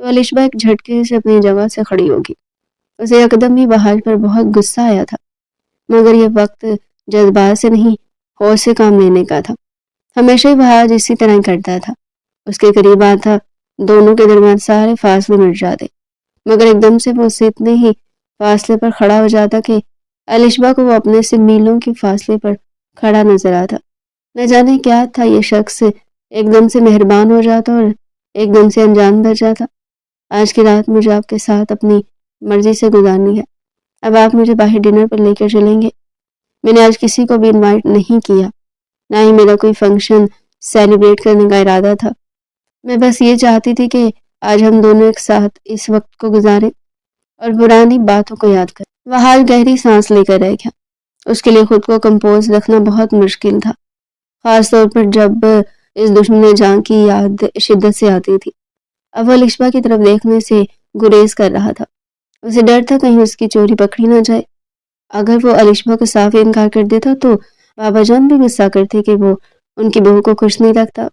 تو الشبہ ایک جھٹکے سے اپنی جگہ سے کھڑی ہوگی۔ اسے یکدم ہی بہاج پر بہت غصہ آیا تھا، مگر یہ وقت جذبات سے نہیں، ہوش سے کام لینے کا تھا۔ ہمیشہ ہی بہاج اسی طرح ہی کرتا تھا، اس کے قریب آتا، دونوں کے درمیان سارے فاصلے مٹ جاتے، مگر ایک دم سے وہ اسے اتنے ہی فاصلے پر کھڑا ہو جاتا کہ الشبہ کو وہ اپنے سے میلوں کے فاصلے پر کھڑا نظر آتا۔ نہ جانے کیا تھا، یہ شخص ایک دم سے مہربان ہو جاتا اور ایک دم سے انجان بن جاتا۔ آج کی رات مجھے آپ کے ساتھ اپنی مرضی سے گزارنی ہے، اب آپ مجھے باہر ڈنر پر لے کر چلیں گے؟ میں نے آج کسی کو بھی انوائٹ نہیں کیا، نہ ہی میرا کوئی فنکشن سیلیبریٹ کرنے کا ارادہ تھا۔ میں بس یہ چاہتی تھی کہ آج ہم دونوں ایک ساتھ اس وقت کو گزاریں اور پرانی باتوں کو یاد کریں۔ وہ حال گہری سانس لے کر رہ گیا۔ اس کے لیے خود کو کمپوز رکھنا بہت مشکل تھا، خاص طور پر جب اس دشمن جان کی یاد شدت سے آتی تھی۔ اب وہ الشبہ کی طرف دیکھنے سے گریز کر رہا تھا۔ اسے ڈر تھا کہیں اس کی چوری پکڑی نہ جائے۔ اگر وہ الشبہ کو صاف انکار کر دیتا تو بابا جان بھی غصہ کرتے کہ وہ ان کی بہو کو خوش نہیں رکھتا۔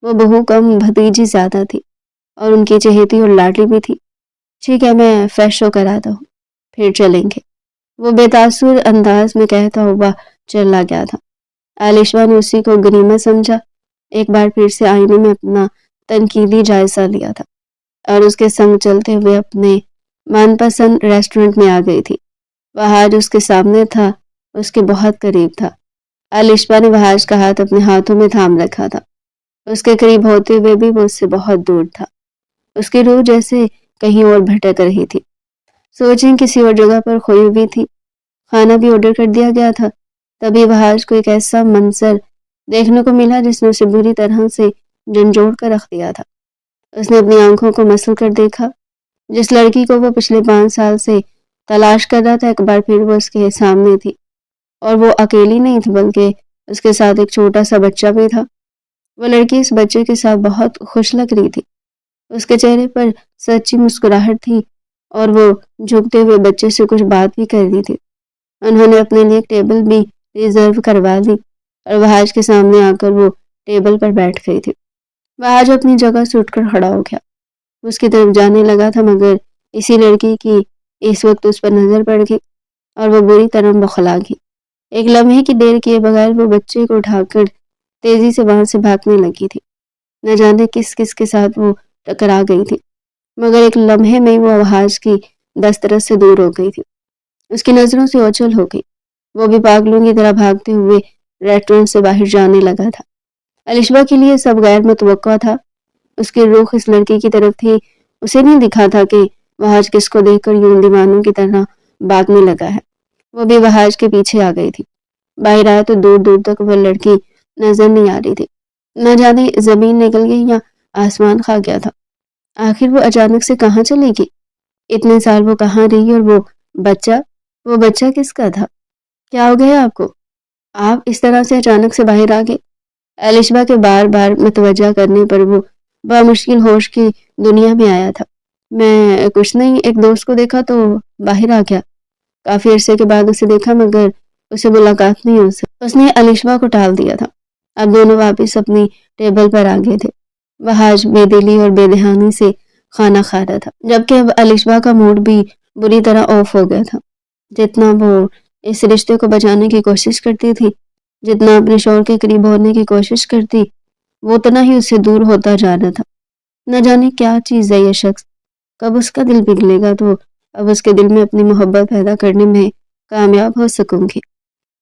وہ بہو کم بھتیجی زیادہ تھی اور ان کی چہیتی اور لاڈلی بھی تھی۔ ٹھیک ہے، میں فریش ہو کر آتا ہوں، پھر چلیں گے، وہ بے تاثر انداز میں کہتا ہوا چلا گیا تھا۔ الشبہ نے اسی کو غنیمت سمجھا، ایک بار پھر سے آئینے میں اپنا تنقیدی جائزہ لیا تھا اور اس کے سنگ چلتے ہوئے اپنے من پسند ریسٹورنٹ میں آ گئی تھی۔ بہاج اس کے سامنے تھا، اس کے بہت قریب تھا۔ الشبہ نے بہاج کا ہاتھ اپنے ہاتھوں میں تھام رکھا تھا، اس کے قریب ہوتے ہوئے بھی وہ اس سے بہت دور تھا۔ اس کی روح جیسے کہیں اور بھٹک رہی تھی، سوچیں کسی اور جگہ پر کھوئی ہوئی تھی۔ کھانا بھی آرڈر کر دیا گیا تھا، تبھی بہاج کو ایک ایسا منظر دیکھنے کو ملا جس نے اسے بری طرح سے جھنجھوڑ کر رکھ دیا تھا۔ اس نے اپنی آنکھوں کو مسل کر دیکھا، جس لڑکی کو وہ پچھلے 5 سال سے تلاش کر رہا تھا ایک بار پھر وہ اس کے سامنے تھی، اور وہ اکیلی نہیں تھی بلکہ اس کے ساتھ ایک چھوٹا سا بچہ بھی تھا۔ وہ لڑکی اس بچے کے ساتھ بہت خوش لگ رہی تھی، اس کے چہرے پر سچی مسکراہٹ تھی اور وہ جھکتے ہوئے بچے سے کچھ بات بھی کر رہی تھی۔ انہوں نے اپنے لیے ایک ٹیبل بھی ریزرو کروا لی اور بہاج کے سامنے آ کر وہ ٹیبل پر بیٹھ گئی تھی۔ بہاج اپنی جگہ سے اٹھ کر کھڑا ہو گیا، اس کی طرف جانے لگا تھا مگر اسی لڑکی کی اس وقت اس پر نظر پڑ گئی اور وہ بری طرح بوکھلا گئی۔ ایک لمحے کی دیر کیے بغیر وہ بچے کو اٹھا کر تیزی سے وہاں سے بھاگنے لگی تھی۔ نہ جانے کس کس کے ساتھ وہ ٹکرا گئی تھی، مگر ایک لمحے میں وہ بہاج کی دسترس سے دور ہو گئی تھی، اس کی نظروں سے اوچھل ہو گئی۔ وہ بھی پاگلوں کی طرح بھاگتے ہوئے ریسٹورنٹ سے باہر جانے لگا تھا۔ الشبہ کے لیے سب غیر متوقع تھا، اس کی رخ اس لڑکی کی طرف تھی، اسے نہیں دکھا تھا کہ بہاج کس کو دیکھ کر یوں دیوانوں کی طرح بھاگنے لگا ہے۔ وہ بھی بہاج کے پیچھے آ گئی تھی۔ باہر آیا تو دور دور تک وہ لڑکی نظر نہیں آ رہی تھی، نہ جانے زمین نکل گئی یا آسمان کھا گیا تھا۔ آخر وہ اچانک سے کہاں چلے گی؟ اتنے سال وہ کہاں رہی اور وہ بچہ کس کا تھا؟ کیا ہو گیا آپ کو؟ آپ اس طرح سے اچانک سے باہر آ گئے؟ الشبہ کے بار بار متوجہ کرنے پر وہ بامشکل ہوش کی دنیا میں آیا تھا۔ میں کچھ نہیں، ایک دوست کو دیکھا تو باہر آ گیا۔ کافی عرصے کے بعد اسے دیکھا مگر اسے ملاقات نہیں ہو سکی۔ اس نے الشبہ کو ٹال دیا تھا۔ اب دونوں واپس اپنی ٹیبل پر آ گئے تھے۔ بہاج بے دلی اور بے دہانی سے کھانا کھا رہا تھا، جبکہ اب الشبہ کا موڈ بھی بری طرح آف ہو گیا تھا۔ جتنا وہ اس رشتے کو بچانے کی کوشش کرتی تھی، جتنا اپنے شوہر کے قریب ہونے کی کوشش کرتی، وہ اتنا ہی اس سے دور ہوتا جا رہا تھا۔ نہ جانے کیا چیز ہے یہ شخص، کب اس کا دل پگھلے گا تو اب اس کے دل میں اپنی محبت پیدا کرنے میں کامیاب ہو سکوں گی۔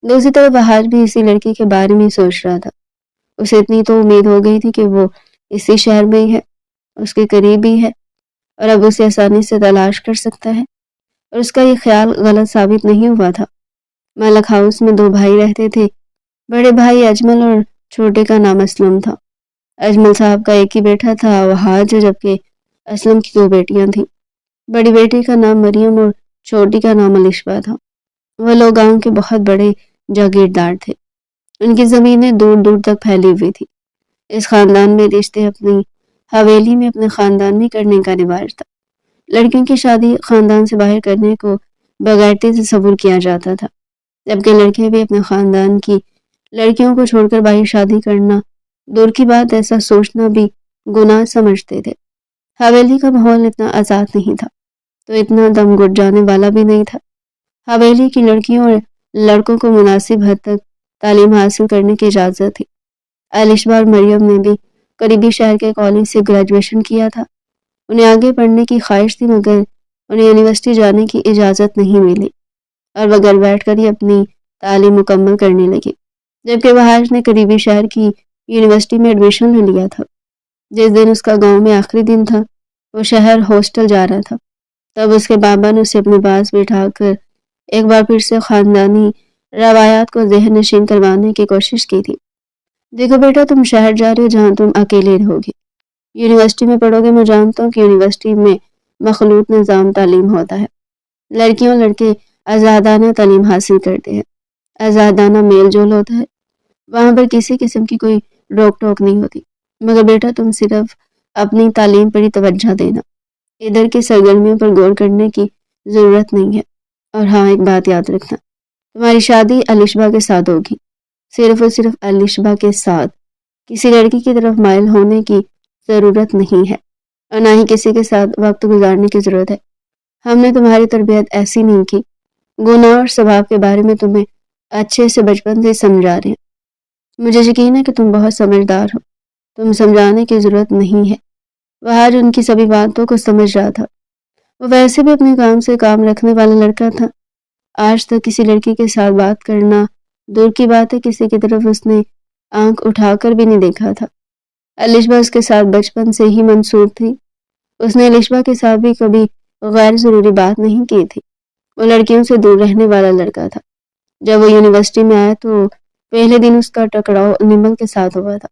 دوسری طرف بہاج بھی اسی لڑکی کے بارے میں سوچ رہا تھا۔ اسے اتنی تو امید ہو گئی تھی کہ وہ اسی شہر میں ہی ہے، اس کے قریب ہی ہے اور اب اسے آسانی سے تلاش کر سکتا ہے، اور اس کا یہ خیال غلط ثابت نہیں ہوا تھا۔ ملک ہاؤس میں 2 بھائی رہتے تھے، بڑے بھائی اجمل اور چھوٹے کا نام اسلم تھا۔ اجمل صاحب کا ایک ہی بیٹا تھا وہاج، جبکہ اسلم کی 2 بیٹیاں تھیں۔ بڑی بیٹی کا نام مریم اور چھوٹی کا نام الشبہ تھا۔ وہ لوگ گاؤں کے بہت بڑے جاگیردار تھے، ان کی زمینیں دور دور تک پھیلی ہوئی تھی۔ اس خاندان میں رشتے اپنی حویلی میں اپنے خاندان میں کرنے کا رواج تھا۔ لڑکیوں کی شادی خاندان سے باہر کرنے کو بغیرتی تصور کیا جاتا تھا، جبکہ لڑکے بھی اپنے خاندان کی لڑکیوں کو چھوڑ کر باہر شادی کرنا دور کی بات، ایسا سوچنا بھی گناہ سمجھتے تھے۔ حویلی کا ماحول اتنا آزاد نہیں تھا تو اتنا دم گھٹ جانے والا بھی نہیں تھا۔ حویلی کی لڑکیوں اور لڑکوں کو مناسب حد تک تعلیم حاصل کرنے کی اجازت تھی۔ الشبا اور مریم نے بھی قریبی شہر کے کالج سے گریجویشن کیا تھا۔ انہیں آگے پڑھنے کی خواہش تھی مگر انہیں یونیورسٹی جانے کی اجازت نہیں ملی اور وہ گھر بیٹھ کر ہی اپنی تعلیم مکمل کرنے لگی، جبکہ وحاش نے قریبی شہر کی یونیورسٹی میں ایڈمیشن لے لیا تھا۔ جس دن اس کا گاؤں میں آخری دن تھا، وہ شہر ہاسٹل جا رہا تھا، تب اس کے بابا نے اسے اپنے پاس بٹھا کر ایک بار پھر سے خاندانی روایات کو ذہن نشین کروانے کی کوشش کی تھی۔ دیکھو بیٹا، تم شہر جا رہے ہو جہاں تم اکیلے رہو گے، یونیورسٹی میں پڑھو گے۔ میں جانتا ہوں کہ یونیورسٹی میں مخلوط نظام تعلیم ہوتا ہے، لڑکیوں لڑکے آزادانہ تعلیم حاصل کرتے ہیں، آزادانہ میل جول ہوتا ہے، وہاں پر کسی قسم کی کوئی روک ٹوک نہیں ہوتی۔ مگر بیٹا، تم صرف اپنی تعلیم پر ہی توجہ دینا، ادھر کی سرگرمیوں پر غور کرنے کی ضرورت نہیں ہے۔ اور ہاں، ایک بات یاد رکھنا، تمہاری شادی الشبا کے ساتھ ہوگی، صرف اور صرف الشبا کے ساتھ، کسی لڑکی کی طرف مائل ہونے کی ضرورت نہیں ہے اور نہ ہی کسی کے ساتھ وقت گزارنے کی ضرورت ہے۔ ہم نے تمہاری تربیت ایسی نہیں کی، گناہ اور ثواب کے بارے میں تمہیں اچھے سے بچپن سے سمجھا رہے ہیں۔ مجھے یقین ہے کہ تم بہت سمجھدار ہو، تم سمجھانے کی ضرورت نہیں ہے۔ وہ آج ان کی سبھی باتوں کو سمجھ رہا تھا۔ وہ ویسے بھی اپنے کام سے کام رکھنے والا لڑکا تھا۔ آج تک کسی لڑکی کے ساتھ بات کرنا دور کی بات ہے، کسی کی طرف اس نے آنکھ اٹھا کر بھی نہیں دیکھا تھا۔ الشبا اس کے ساتھ بچپن سے ہی منسوب تھی۔ اس نے الشبا کے ساتھ بھی کبھی غیر ضروری بات نہیں کی تھی۔ وہ لڑکیوں سے دور رہنے والا لڑکا تھا۔ جب وہ یونیورسٹی میں آیا تو پہلے دن اس کا ٹکراؤ نمل کے ساتھ ہوا تھا۔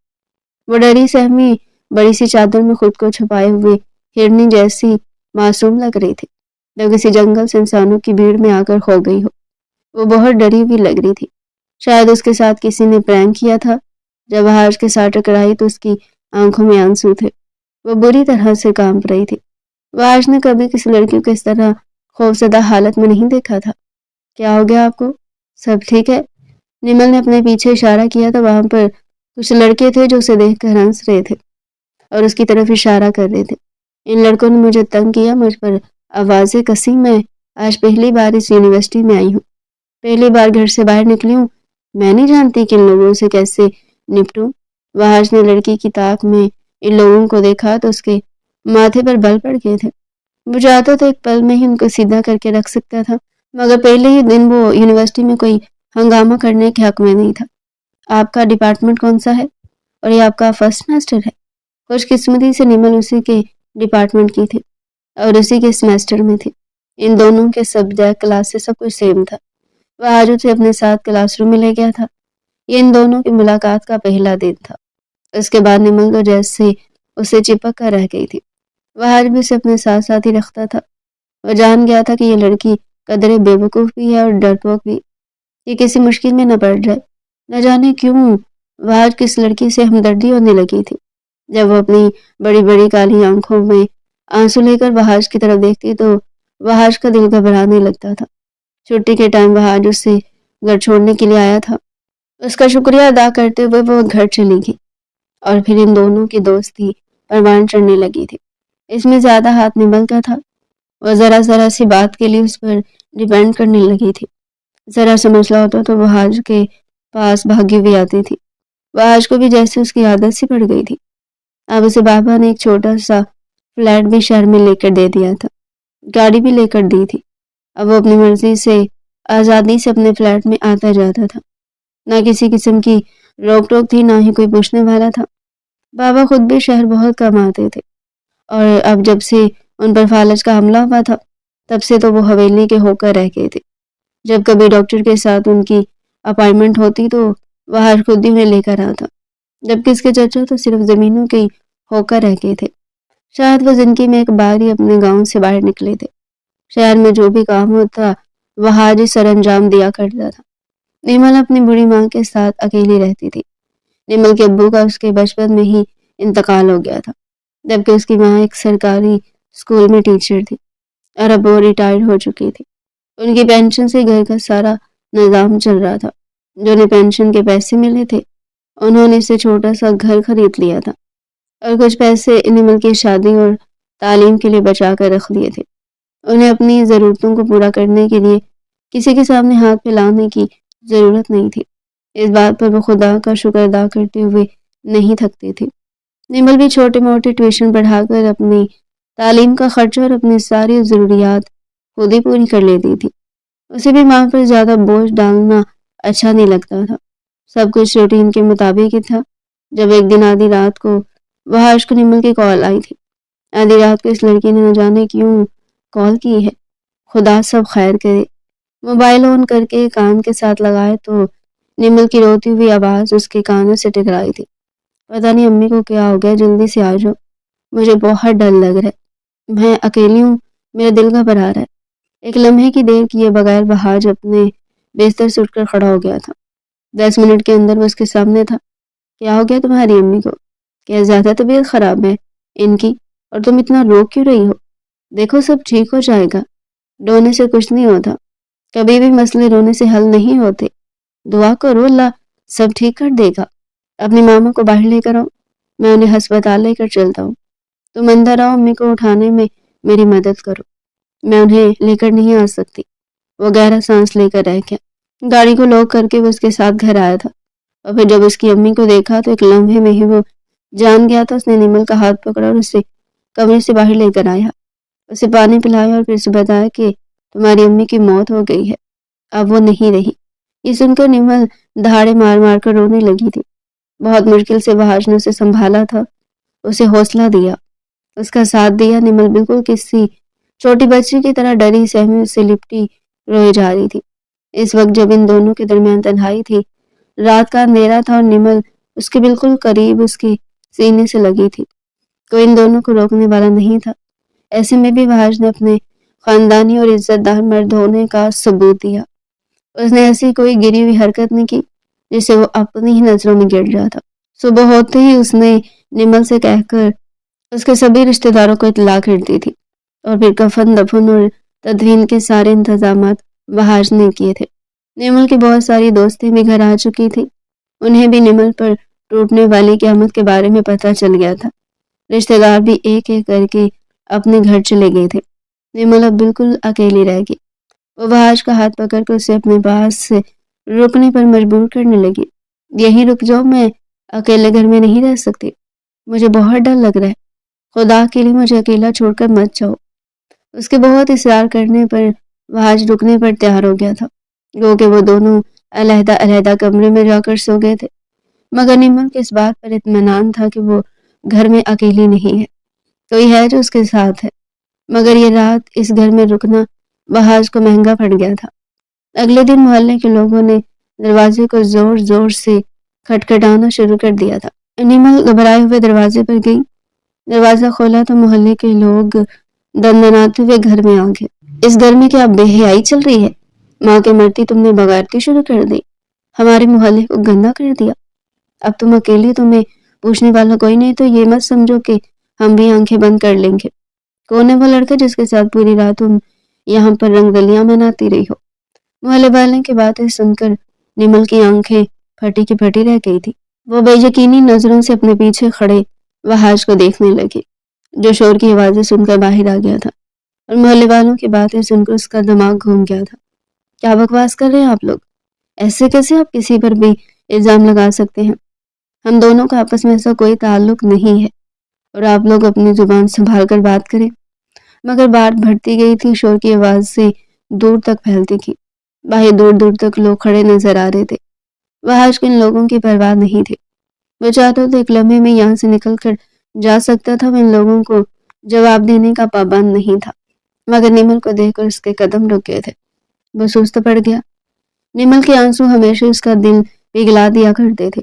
وہ ڈری سہمی بڑی سی چادر میں خود کو چھپائے ہوئے ہرنی جیسی معصوم لگ رہی تھی، جو کسی جنگل سے انسانوں کی بھیڑ میں آ کر کھو گئی ہو۔ وہ بہت ڈری ہوئی لگ رہی تھی، شاید اس کے ساتھ کسی نے پرینک کیا تھا۔ جب وحاش کے ساتھ ٹکرائی تو اس کی آنکھوں میں آنسو تھے، وہ بری طرح سے کانپ رہی تھی۔ وحاش نے کبھی کسی لڑکی کو اس طرح خوفزدہ حالت میں نہیں دیکھا تھا۔ کیا ہو گیا آپ کو؟ سب ٹھیک ہے؟ نمل نے اپنے پیچھے اشارہ کیا تو وہاں پر کچھ لڑکے تھے جو اسے دیکھ کر ہنس رہے تھے اور اس کی طرف اشارہ کر رہے تھے۔ ان لڑکوں نے مجھے تنگ کیا، مجھ پر آوازیں کسی۔ میں آج پہلی بار اس یونیورسٹی میں آئی ہوں، پہلی بار گھر سے باہر نکلی ہوں، میں نہیں جانتی کہ ان لوگوں سے کیسے نپٹوں۔ وحاش نے لڑکی کی طاق میں ان لوگوں کو دیکھا تو اس کے ماتھے پر بل پڑ گئے تھے۔ وہ چاہتا تو ایک پل میں ہی ان کو سیدھا کر کے رکھ سکتا تھا، مگر پہلے ہی دن وہ یونیورسٹی میں کوئی ہنگامہ کرنے کے حق میں نہیں تھا۔ آپ کا ڈپارٹمنٹ کون سا ہے؟ اور یہ آپ کا فرسٹ سیمسٹر ہے؟ خوش قسمتی سے نمل اسی کے ڈپارٹمنٹ کی تھی اور اسی کے سیمسٹر میں تھی۔ ان دونوں کے سبجیکٹ کلاس سے سب کچھ سیم تھا۔ وہ آج اسے اپنے ساتھ کلاس روم میں لے گیا تھا۔ یہ ان دونوں کی ملاقات کا پہلا دن تھا۔ اس کے بعد نمل کو جیسے اسے چپک کر رہ گئی تھی۔ وہ آج بھی اسے اپنے ساتھ ساتھ ہی رکھتا تھا۔ وہ جان گیا تھا کہ یہ لڑکی قدرے بے وقوف بھی ہے اور ڈرپوک بھی، یہ کسی مشکل میں نہ پڑ جائے۔ نہ جانے کیوں وہ آج کس لڑکی سے ہمدردی ہونے لگی تھی۔ جب وہ اپنی بڑی بڑی کالی آنکھوں میں آنسو لے کر وحاش کی طرف دیکھتی تو وحاش کا دل گھبرانے لگتا تھا۔ چھٹی کے ٹائم وحاش اسے گھر چھوڑنے کے لیے آیا تھا۔ اس کا شکریہ ادا کرتے ہوئے وہ گھر چلی گئی اور پھر ان دونوں کی دوستی پروان چڑھنے لگی تھی۔ اس میں زیادہ ہاتھ نمل کا تھا۔ وہ ذرا ذرا سی بات کے لیے اس پر ڈیپینڈ کرنے لگی تھی۔ ذرا سا مسئلہ ہوتا تو وحاش کے پاس بھاگی ہوئی آتی تھی۔ وحاش کو بھی جیسے اس کی عادت سی پڑ گئی تھی۔ اب اسے بابا نے ایک چھوٹا سا فلیٹ بھی شہر میں لے کر دے دیا تھا، گاڑی بھی لے کر دی تھی۔ اب وہ اپنی مرضی سے آزادی سے اپنے فلیٹ میں آتا جاتا تھا، نہ کسی قسم کی روک ٹوک تھی، نہ ہی کوئی پوچھنے والا تھا۔ بابا خود بھی شہر بہت کم آتے تھے اور اب جب سے ان پر فالج کا حملہ ہوا تھا تب سے تو وہ حویلی کے ہو کر رہ گئے تھے۔ جب کبھی ڈاکٹر کے ساتھ ان کی اپائنٹمنٹ ہوتی تو وہ ہر خود ہی انہیں لے کر آتا، جبکہ اس کے چچا تو صرف زمینوں کے ہی ہو کر رہ گئے تھے۔ شاید وہ زندگی میں ایک بار ہی اپنے گاؤں سے باہر نکلے تھے۔ شہر میں جو بھی کام ہوتا وہ حاج سر انجام دیا کرتا تھا۔ نمل اپنی بڑی ماں کے ساتھ اکیلی رہتی تھی۔ نمل کے ابو کا اس کے بچپن میں ہی انتقال ہو گیا تھا، جبکہ اس کی ماں ایک سرکاری اسکول میں ٹیچر تھی اور اب وہ ریٹائر ہو چکی تھی۔ ان کی پینشن سے گھر کا سارا نظام چل رہا تھا۔ جو انہیں پینشن کے پیسے ملے تھے انہوں نے اسے چھوٹا سا گھر خرید لیا تھا اور کچھ پیسے نمل کی شادی اور تعلیم کے لیے بچا کر رکھ دیے تھے۔ انہیں اپنی ضرورتوں کو پورا کرنے کے لیے کسی کے سامنے ہاتھ پھیلانے کی ضرورت نہیں تھی۔ اس بات پر وہ خدا کا شکر ادا کرتے ہوئے نہیں تھکتے تھے۔ نمل بھی چھوٹے موٹے ٹیوشن پڑھا کر اپنی تعلیم کا خرچہ اور اپنی ساری ضروریات خود ہی پوری کر لیتی تھی۔ اسے بھی ماں پر زیادہ بوجھ ڈالنا اچھا نہیں لگتا تھا۔ سب کچھ روٹین کے مطابق ہی تھا۔ جب ایک دن آدھی رات کو وحاش کو نمل کی کال آئی تھی۔ آدھی رات کو اس لڑکی نے نہ جانے کیوں کال کی ہے۔ خدا سب خیر کرے۔ موبائل آن کر کے کان کے ساتھ لگائے تو نمل کی روتی ہوئی آواز اس کے کانوں سے ٹکرائی تھی۔ پتہ نہیں امی کو کیا ہو گیا، جلدی سے آ جاؤ، مجھے بہت ڈر لگ رہا ہے، میں اکیلی ہوں، میرا دل گھبرا رہا ہے۔ ایک لمحے کی دیر کیے بغیر وحاش اپنے بستر سے اٹھ کر کھڑا ہو گیا تھا۔ 10 منٹ کے اندر وہ اس کے سامنے تھا۔ کیا ہو گیا تمہاری امی کو؟ کیا زیادہ طبیعت خراب ہے ان کی؟ اور تم اتنا رو کیوں رہی ہو؟ دیکھو سب ٹھیک ہو جائے گا، رونے سے کچھ نہیں ہوتا، کبھی بھی مسئلے رونے سے حل نہیں ہوتے، دعا کرو اللہ سب ٹھیک کر دے گا۔ اپنی ماما کو باہر لے کر آؤ، میں انہیں ہسپتال لے کر چلتا ہوں، تم اندر آؤ، امی کو اٹھانے میں میری مدد کرو، میں انہیں لے کر نہیں آ سکتی۔ وہ گہرا سانس لے کر رہ گیا۔ گاڑی کو لاک کر کے وہ اس کے ساتھ گھر آیا تھا، اور پھر جب اس کی امی کو دیکھا تو ایک لمحے میں ہی وہ جان گیا تھا۔ اس نے نمل کا ہاتھ پکڑا اور اسے کمرے سے باہر لے کر آیا، اسے پانی پلایا اور پھر اسے بتایا کہ تمہاری امی کی موت ہو گئی ہے، اب وہ نہیں رہی۔ یہ سن کر نمل دھاڑے مار مار کر رونے لگی تھی۔ بہت مشکل سے وحاش نے اسے سنبھالا تھا، اسے حوصلہ دیا، اس کا ساتھ دیا۔ نمل بالکل کسی چھوٹی بچی کی طرح ڈری سہمی اس سے لپٹی روئے جا رہی تھی۔ اس وقت جب ان دونوں کے درمیان تنہائی تھی، رات کا اندھیرا تھا اور نمل اس کے بالکل قریب اس کے سینے سے لگی تھی، کوئی ان دونوں کو روکنے والا نہیں تھا۔ ایسے میں بھی وحاش نے اپنے خاندانی اور عزت دار مرد ہونے کا ثبوت دیا۔ اس نے ایسی کوئی گری ہوئی حرکت نہیں کی جسے وہ اپنی ہی نظروں میں گر رہا تھا۔ صبح ہوتے ہی اس نے نمل سے کہہ کر اس کے سبھی رشتہ داروں کو اطلاع کر دی تھی، اور پھر کفن دفن اور تدفین کے سارے انتظامات وحاش نے کیے تھے۔ نمل کی بہت ساری دوستیں بھی گھر آ چکی تھی، انہیں بھی نمل پر ٹوٹنے والی قیامت کے بارے میں پتہ چل گیا تھا۔ رشتہ دار بھی ایک ایک کر کے اپنے گھر چلے گئے تھے۔ نمل اب بالکل اکیلی رہ گئی۔ وہ وحاش کا ہاتھ پکڑ کر اسے اپنے پاس سے رکنے پر مجبور کرنے لگی۔ یہیں رک جاؤ، میں اکیلے گھر میں نہیں رہ سکتی، مجھے بہت ڈر لگ رہا ہے، خدا کے لیے مجھے اکیلا چھوڑ کر مت جاؤ۔ اس کے بہت اصرار کرنے پر وحاش رکنے پر تیار ہو گیا تھا، گو کہ وہ دونوں علیحدہ علیحدہ کمرے میں جا کر سو گئے تھے۔ مگر نمل کے اس بات پر اطمینان تھا کہ وہ گھر میں اکیلی نہیں ہے، کوئی ہے جو اس کے ساتھ ہے۔ مگر یہ رات اس گھر میں رکنا وحاش کو مہنگا پڑ گیا تھا۔ اگلے دن محلے کے لوگوں نے دروازے کو زور زور سے کھٹکھٹانا شروع کر دیا تھا۔ نمل گھبرائے ہوئے دروازے پر گئی، دروازہ کھولا تو محلے کے لوگ دندناتے ہوئے گھر میں آ گئے۔ اس گھر میں کیا بے حیائی چل رہی ہے؟ ماں کے مرتی تم نے بغیرتی شروع کر دی، ہمارے محلے کو گندا کر دیا، اب تم اکیلی، تمہیں پوچھنے والا کوئی نہیں، تو یہ مت سمجھو کہ ہم بھی آنکھیں بند کر لیں گے۔ کون ہے وہ لڑکا جس کے ساتھ پوری رات تم یہاں پر رنگولیاں مناتی رہی ہو؟ محلے والے کی باتیں سن کر نمل کی آنکھیں پھٹی کی پھٹی رہ گئی تھی۔ وہ بے یقینی نظروں سے اپنے پیچھے کھڑے وحاش کو دیکھنے لگی، جو شور کی آوازیں سن کر باہر آ گیا تھا، اور محلے والوں کی باتیں سن کر اس کا دماغ گھوم گیا تھا۔ کیا بکواس کر رہے ہیں آپ لوگ؟ ایسے کیسے آپ کسی پر بھی الزام لگا سکتے ہیں؟ ہم دونوں کا آپس میں ایسا کوئی تعلق نہیں ہے، اور آپ لوگ اپنی زبان سنبھال کر بات کریں۔ مگر بات بڑھتی گئی تھی، شور کی آواز سے دور تک پھیلتی تھی، باہر دور دور تک لوگ کھڑے نظر آ رہے تھے۔ وحاش کے ان لوگوں کی پرواہ نہیں تھی، وہ چاہتا تو ایک لمحے میں یہاں سے نکل کر جا سکتا تھا، وہ ان لوگوں کو جواب دینے کا پابند نہیں تھا۔ مگر نمل کو دیکھ کر اس کے قدم رک گئے تھے، وہ سست پڑ گیا۔ نمل کے آنسو ہمیشہ اس کا دل پگھلا دیا کرتے تھے۔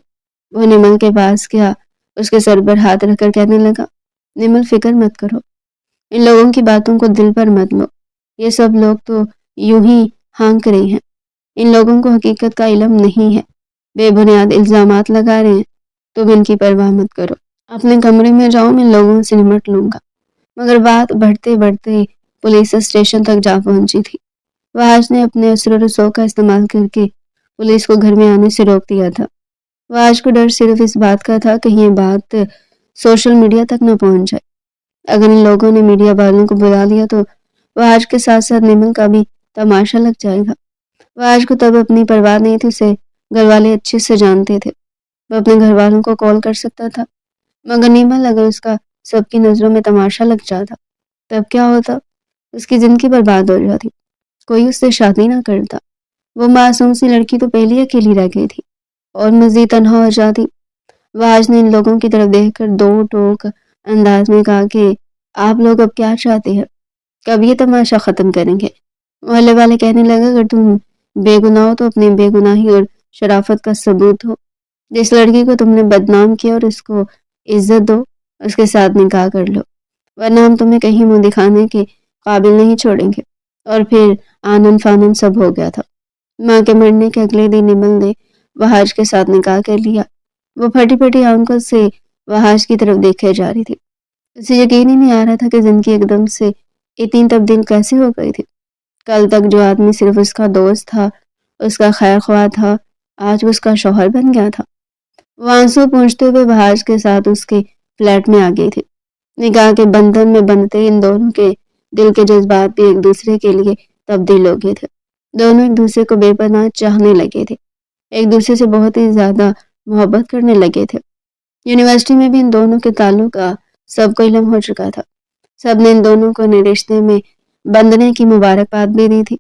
وہ نمل کے پاس گیا، اس کے سر پر ہاتھ رکھ کر کہنے لگا، نمل فکر مت کرو، ان لوگوں کی باتوں کو دل پر مت لو، یہ سب لوگ تو یوں ہی ہانک رہے ہیں، ان لوگوں کو حقیقت کا علم نہیں ہے، بے بنیاد الزامات لگا رہے ہیں، تم ان کی پرواہ مت کرو، اپنے کمرے میں جاؤ، میں لوگوں سے نمٹ لوں گا۔ مگر بات بڑھتے بڑھتے پولیس اسٹیشن تک جا پہنچی تھی۔ وحاش نے اپنے اثر و رسوخ کا استعمال کر کے پولیس کو گھر میں آنے سے روک دیا تھا۔ وحاش کو ڈر صرف اس بات کا تھا کہیں یہ بات سوشل میڈیا تک نہ پہنچ جائے، اگر ان لوگوں نے میڈیا والوں کو بلا لیا تو وہاج کے ساتھ ساتھ نمل کا بھی تماشا لگ جائے گا۔ وہاج کو تب اپنی پرواہ نہیں تھی، اسے گھر والے اچھے سے جانتے تھے، وہ اپنے گھر والوں کو کال کر سکتا تھا۔ مگر نمل اگر اس کا سب کی نظروں میں تماشا لگ جاتا تب کیا ہوتا؟ اس کی زندگی برباد ہو جاتی، کوئی اس سے شادی نہ کرتا، وہ معصوم سی لڑکی تو پہلی اکیلی رہ گئی تھی اور مزید تنہا ہو جاتی۔ وہاج نے ان لوگوں کی طرف دیکھ کر دو ٹوک انداز میں کہا کہ آپ لوگ اب کیا چاہتے ہیں؟ کب یہ تماشا ختم کریں گے؟ محلے والے کہنے لگے اگر تم بے گناہ ہو تو اپنی بے گناہی اور شرافت کا ثبوت ہو، جس لڑکی کو تم نے بدنام کیا اور اس کو عزت دو، اس کے ساتھ نکاح کر لو، ورنہ ہم تمہیں کہیں منہ دکھانے کے قابل نہیں چھوڑیں گے۔ اور پھر آنن فانن سب ہو گیا تھا۔ ماں کے مرنے کے اگلے دن نمل نے وہاج کے ساتھ نکاح کر لیا۔ وہ پھٹی پھٹی آنکھوں سے وہاج کی طرف دیکھے جا رہی تھی، اسے یقین ہی نہیں آ رہا تھا کہ زندگی ایک دم سے اتنی تبدیل کیسے ہو گئی تھی۔ کل تک جو آدمی صرف اس کا دوست تھا، اس کا خیر خواہ تھا، آج وہ اس کا شوہر بن گیا تھا۔ وہ آنسو پونچھتے ہوئے وہاج کے ساتھ اس کے فلیٹ میں آ گئی تھی۔ نکاح کے بندھن میں بندھتے ان دونوں کے دل کے جذبات بھی ایک دوسرے کے لیے تبدیل ہو گئے تھے۔ دونوں ایک دوسرے کو بے پناہ چاہنے لگے تھے، ایک دوسرے سے بہت ہی زیادہ محبت کرنے لگے تھے۔ یونیورسٹی میں بھی ان دونوں کے تعلق کا سب کو علم ہو چکا تھا، سب نے ان دونوں کو نئے رشتے میں بندھنے کی مبارکباد بھی دی تھی۔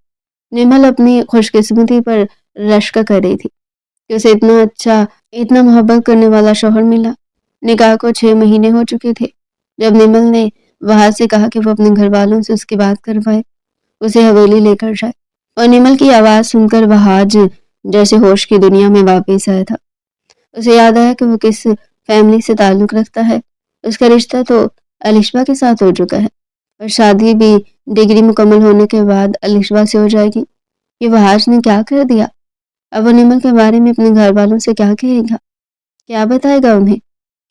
نمل اپنی خوش قسمتی پر رشک کر رہی تھی کہ اسے اتنا اچھا، اتنا محبت کرنے والا شوہر ملا۔ نکاح کو 6 مہینے ہو چکے تھے جب نمل نے وہاں سے کہا کہ وہ اپنے گھر والوں سے اس کی بات کروائے، اسے حویلی لے کر جائے، اور نمل کی آواز سن کر وہاج جیسے ہوش کی دنیا میں واپس آیا تھا۔ اسے یاد آیا کہ وہ کس فیملی سے تعلق رکھتا ہے، اس کا رشتہ تو الشبا کے ساتھ ہو چکا ہے، اور شادی بھی ڈگری مکمل ہونے کے بعد الشبا سے ہو جائے گی۔ یہ وہاج نے کیا کر دیا؟ اب وہ نمل کے بارے میں اپنے گھر والوں سے کیا کہے گا؟ کیا بتائے گا انہیں؟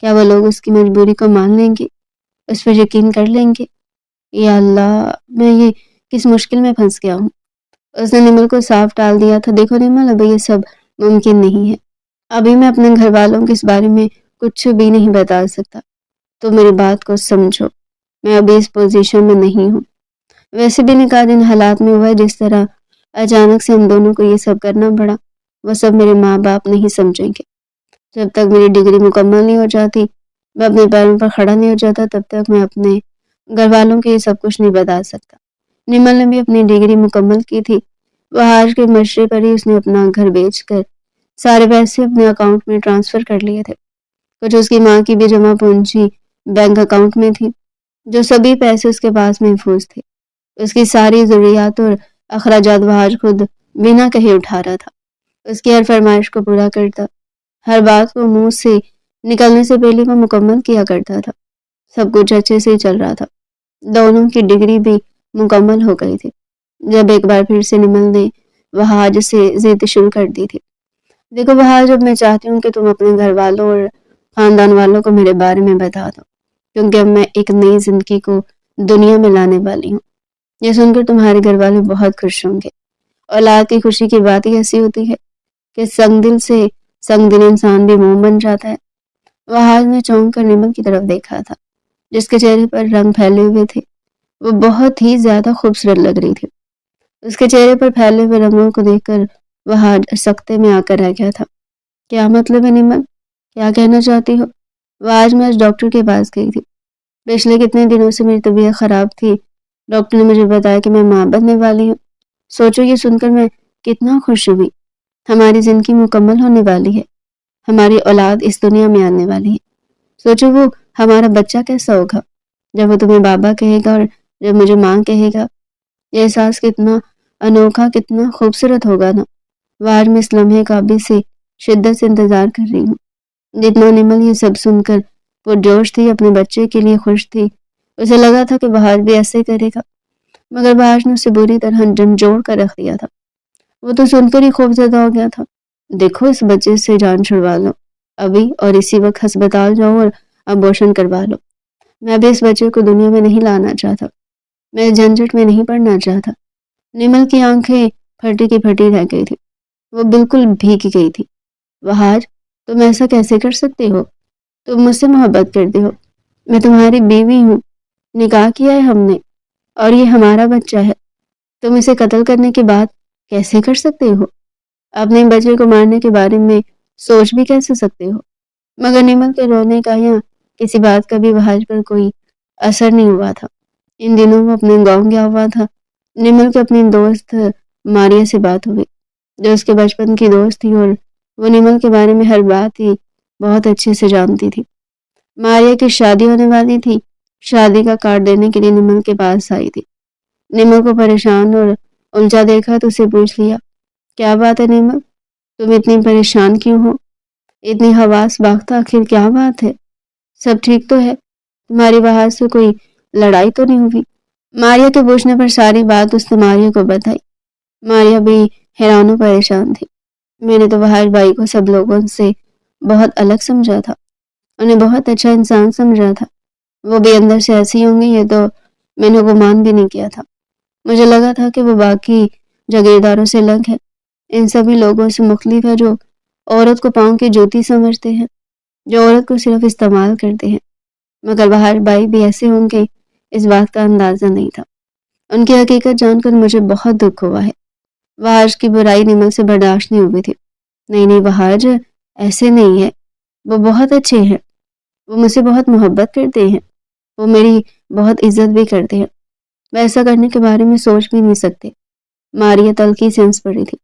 کیا وہ لوگ اس کی مجبوری کو مان لیں گے، اس پر یقین کر لیں گے؟ یا اللہ، میں یہ کس مشکل میں پھنس گیا ہوں۔ اس نے نمل کو صاف ٹال دیا تھا، دیکھو نمل، ابھی یہ سب ممکن نہیں ہے، ابھی میں اپنے گھر والوں کے اس بارے میں کچھ بھی نہیں بتا سکتا، تو میری بات کو سمجھو، میں ابھی اس پوزیشن میں نہیں ہوں۔ ویسے بھی نکاح جن حالات میں ہوا ہے، جس طرح اچانک سے ہم دونوں کو یہ سب کرنا پڑا، وہ سب میرے ماں باپ نہیں سمجھیں گے۔ جب تک میری ڈگری مکمل نہیں ہو جاتی، میں اپنے پیروں پر کھڑا نہیں ہو جاتا، تب تک میں اپنے گھر والوں کے یہ سب کچھ نہیں بتا سکتا۔ نمل نے بھی اپنی ڈگری مکمل کی تھی، وہاج کے مشورے پر ہی اس نے اپنا گھر بیچ کر سارے پیسے اپنے اکاؤنٹ میں ٹرانسفر کر لیے تھے۔ کچھ اس کی ماں کی بھی جمع پونجی بینک اکاؤنٹ میں تھی، جو سبھی پیسے اس کے پاس محفوظ تھے۔ اس کی ساری ضروریات اور اخراجات وہاج خود بنا کہے اٹھا رہا تھا، اس کی ہر فرمائش کو پورا کرتا، ہر بات کو منہ سے نکلنے سے پہلے وہ مکمل کیا کرتا تھا۔ سب کچھ اچھے سے چل رہا تھا، دونوں کی ڈگری بھی مکمل ہو گئی تھی، جب ایک بار پھر سے نمل نے وہاج سے ضد شروع کر دی تھی۔ دیکھو وہاج، اب میں چاہتی ہوں کہ تم اپنے گھر والوں اور خاندان والوں کو میرے بارے میں بتا دو، کیونکہ اب میں ایک نئی زندگی کو دنیا میں لانے والی ہوں۔ یہ سن کر تمہارے گھر والے بہت خوش ہوں گے۔ اولاد کی خوشی کی بات ہی ایسی ہوتی ہے کہ سنگ دل سے سنگ دل انسان بھی موم بن جاتا ہے۔ وہاج نے چونک کر نمل کی طرف دیکھا تھا، جس کے چہرے پر رنگ پھیلے ہوئے تھے، وہ بہت ہی زیادہ خوبصورت لگ رہی تھی۔ اس کے چہرے پر پھیلے ہوئے رنگوں کو دیکھ کر وہاج سکتے میں آ کر رہ گیا تھا۔ کیا مطلب ہے نمل؟ کیا کہنا چاہتی ہو؟ وہاج میں آج ڈاکٹر کے پاس گئی تھی، پچھلے کتنے دنوں سے میری طبیعت خراب تھی، ڈاکٹر نے مجھے بتایا کہ میں ماں بننے والی ہوں۔ سوچو یہ سن کر میں کتنا خوش ہوئی، ہماری زندگی مکمل ہونے والی ہے، ہماری اولاد اس دنیا میں آنے والی ہے۔ سوچو وہ ہمارا بچہ کیسا ہوگا جب وہ تمہیں بابا کہے گا اور جب مجھے ماں کہے گا۔ یہ احساس کتنا انوکھا، کتنا خوبصورت ہوگا نا۔ وہاج میں اس لمحے کا ابھی سے شدت سے انتظار کر رہی ہوں۔ جتنا نمل یہ سب سن کر پرجوش تھی، اپنے بچے کے لیے خوش تھی، اسے لگا تھا کہ وہاج بھی ایسے کرے گا، مگر وہاج نے اسے بری طرح جھنجھوڑ کر رکھ دیا تھا۔ وہ تو سن کر ہی خوفزدہ ہو گیا تھا۔ دیکھو اس بچے سے جان چھڑوا لو ابھی، اور اسی وقت ہسپتال جاؤ اور ابورشن کروا لو۔ میں ابھی اس بچے کو دنیا میں نہیں لانا چاہتا، میں اس جھنجھٹ میں نہیں پڑنا چاہتا۔ نمل کی آنکھیں پھٹی کی پھٹی رہ گئی تھی، وہ بالکل بھیگ گئی تھی۔ وہاج، تم ایسا کیسے کر سکتے ہو؟ تم مجھ سے محبت کرتے ہو، میں تمہاری بیوی ہوں، نکاح کیا ہے ہم نے اور یہ ہمارا بچہ ہے، تم اسے قتل کرنے کی بات کیسے کر سکتے ہو؟ اپنے بچے کو مارنے کے بارے میں سوچ بھی کیسے سکتے ہو؟ مگر نمل کے رونے کا یا کسی بات کا بھی وحاج پر کوئی اثر نہیں ہوا تھا۔ ان دنوں وہ اپنے گاؤں گیا ہوا تھا۔ نمل کے اپنی دوست ماریا سے بات ہوئی جو اس کے بچپن کی دوست تھی، اور وہ نمل کے بارے میں ہر بات ہی بہت اچھے سے جانتی تھی۔ ماریا کی شادی ہونے والی تھی، شادی کا کارڈ دینے کے لیے نمل کے پاس آئی تھی۔ نمل کو پریشان اور الجھا دیکھا تو اسے پوچھ لیا، کیا بات ہے نمل، تم اتنی پریشان کیوں ہو؟ اتنی حواس باختہ آخر کیا بات ہے؟ سب ٹھیک تو ہے؟ تمہاری باہر سے کوئی لڑائی تو نہیں ہوئی؟ ماریا کے پوچھنے پر ساری بات اس نے ماریا کو بتائی۔ ماریا بھی حیران و پریشان تھی۔ میں نے تو وحاج بھائی کو سب لوگوں سے بہت الگ سمجھا تھا، انہیں بہت اچھا انسان سمجھا تھا، وہ بھی اندر سے ایسی ہوں گی یہ تو میں نے گمان بھی نہیں کیا تھا۔ مجھے لگا تھا کہ وہ باقی جاگیرداروں سے الگ ہے، ان سبھی لوگوں سے مختلف ہے جو عورت کو پاؤں کی جوتی سمجھتے ہیں، جو عورت کو صرف استعمال کرتے ہیں۔ مگر وحاج بھائی بھی ایسے ہوں گے اس بات کا اندازہ نہیں تھا۔ ان کی حقیقت جان کر مجھے بہت دکھ ہوا ہے۔ وحاج کی برائی نمل سے برداشت نہیں ہوئی تھی۔ نہیں وحاج ایسے نہیں ہے، وہ بہت اچھے ہیں، وہ مجھ سے بہت محبت کرتے ہیں، وہ میری بہت عزت بھی کرتے ہیں، میں ایسا کرنے کے بارے میں سوچ بھی نہیں سکتے۔ ماریا تلخی سے ہنس پڑی تھی۔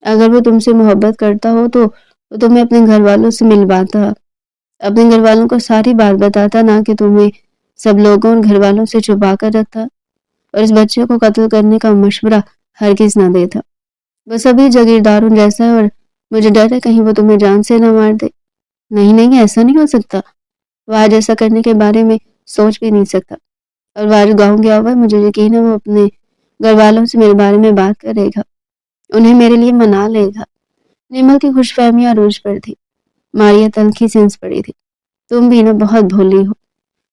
اگر وہ تم سے محبت کرتا ہو تو وہ تمہیں اپنے گھر والوں سے ملواتا، اپنے گھر والوں کو ساری بات بتاتا، نہ کہ تمہیں سب لوگوں اور گھر والوں سے چھپا کر رکھتا اور اس بچے کو قتل کرنے کا مشورہ ہرگز نہ دیتا۔ وہ سبھی جاگیرداروں جیسا ہے اور مجھے ڈر ہے کہیں وہ تمہیں جان سے نہ مار دے۔ نہیں ایسا نہیں ہو سکتا، وہ آج ایسا کرنے کے بارے میں سوچ بھی نہیں سکتا، اور وہ آج گاؤں گیا ہوا ہے، مجھے یقین ہے وہ اپنے گھر والوں سے میرے بارے میں بات کرے گا، انہیں میرے لیے منا لے گا۔ نمل کی خوش فہمی عروج پر تھی۔ ماریا تلخی سے ہنس پڑی تھی۔ تم بھی نا بہت بھولی ہو،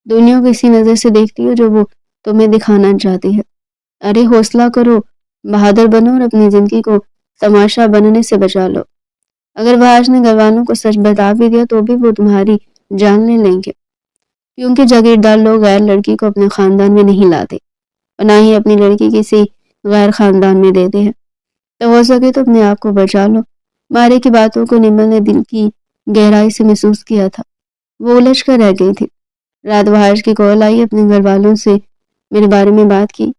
دنیا کو اسی نظر سے دیکھتی ہو جو وہ تمہیں دکھانا چاہتی ہے۔ ارے حوصلہ کرو، بہادر بنو اور اپنی زندگی کو تماشا بننے سے بچا لو۔ اگر وحاج نے گھر والوں کو سچ بتا بھی دیا تو بھی وہ تمہاری جان لے لیں گے، کیونکہ جاگیردار لوگ غیر لڑکی کو اپنے خاندان میں نہیں لاتے اور نہ ہی اپنی لڑکی کسی غیر خاندان میں دیتے ہیں۔ تو ہو سکے تو اپنے آپ کو بچا لو۔ مارے کی باتوں کو نمل نے دل کی گہرائی سے محسوس کیا تھا، وہ الجھ کر رہ گئی تھی۔ رات وحاج کی کال آئی، اپنے گھر والوں سے میرے بارے میں بات کی۔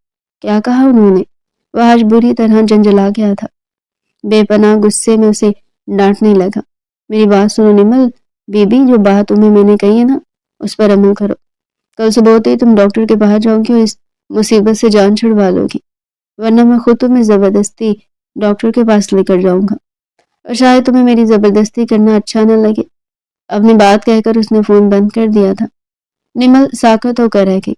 کیا کہا انہوں نے؟ وحاج بری طرح جنجلا گیا تھا، بے پناہ غصے میں اسے ڈانٹنے لگا۔ میری بات سنو نمل بی بی، جو بات تمہیں میں نے کہی ہے نا اس پر عمل کرو۔ کل صبح ہوتے ہی تم ڈاکٹر کے پاس جاؤ گی اور اس مصیبت سے جان چھڑوا لو گی، ورنہ میں خود تمہیں زبردستی ڈاکٹر کے پاس لے کر جاؤں گا، اور شاید تمہیں میری زبردستی کرنا اچھا نہ لگے۔ اپنی بات کہہ کر اس نے فون بند کر دیا تھا۔ نمل ساکت ہو کر رہ گئی۔